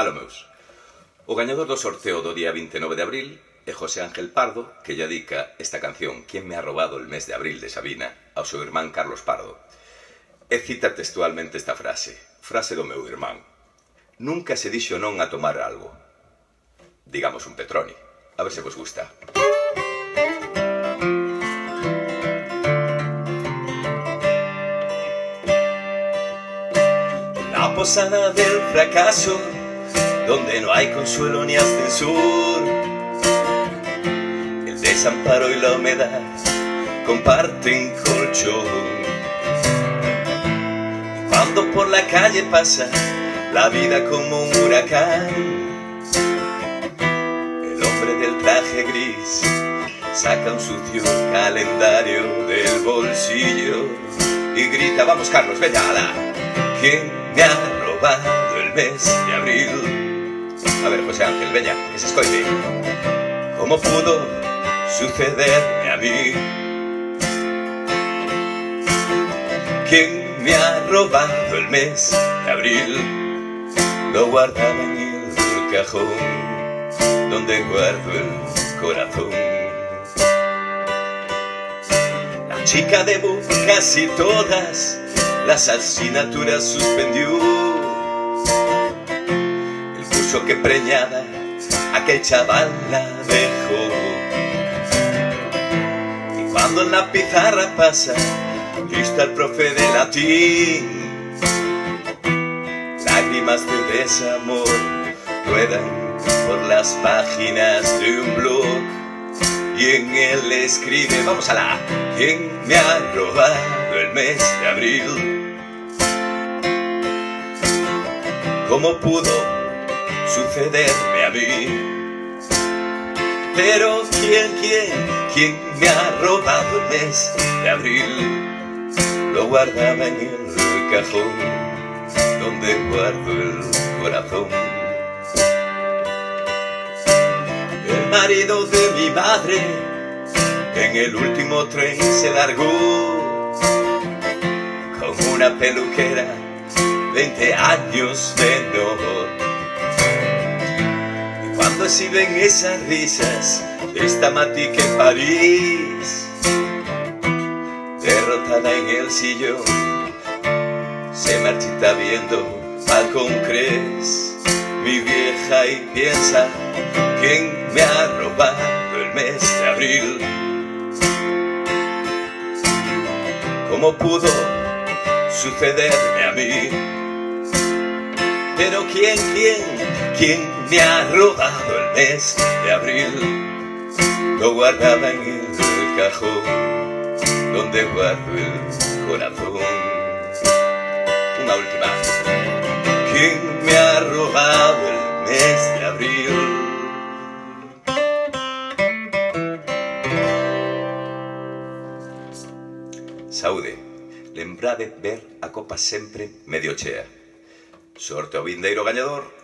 Alo meus. O gañador do sorteo do día 29 de abril é José Ángel Pardo, que lle dedica esta canción "Quién me ha robado el mes de abril" de Sabina ao seu irmán Carlos Pardo. E cita textualmente esta frase do meu irmán: "Nunca se dixo non a tomar algo". Digamos un Petroni. A ver se vos gusta. La posada del fracaso, donde no hay consuelo ni ascensor. El desamparo y la humedad comparten colchón. Y cuando por la calle pasa la vida como un huracán, el hombre del traje gris saca un sucio calendario del bolsillo y grita: "Vamos, Carlos, venga, ala. ¿Quién me ha robado el mes de abril?". A ver, José Ángel, veña, que se escoite. ¿Cómo pudo sucederme a mí? ¿Quién me ha robado el mes de abril? Lo guardaba en el cajón donde guardo el corazón. La chica de casi todas las asignaturas suspendió. El curso que preñaba aquel chaval la dejó. Y cuando en la pizarra pasa lista el profe de latín, lágrimas de desamor ruedan por las páginas de un blog y en él escribe: "Vamos a la. ¿Quién me ha robado el mes de abril? ¿Cómo pudo sucederme a mí? Pero ¿quién me ha robado el mes de abril? Lo guardaba en el cajón donde guardo el corazón". El marido de mi madre en el último tren se largó con una peluquera 20 años menor. Y cuando exhiben esas risas de esta matica en París, derrotada en el sillón, se marchita viendo Malcolm Crest, mi vieja, y piensa: ¿quién me ha robado el mes de abril? ¿Cómo pudo sucederme a mí? Pero ¿quién me ha robado el mes de abril? Lo guardaba en el cajón donde guardo el corazón. Una última. ¿Quién me ha robado el mes de abril? Saúde, lembrade ver a copa sempre medio chea. Sorte ao vindeiro gañador.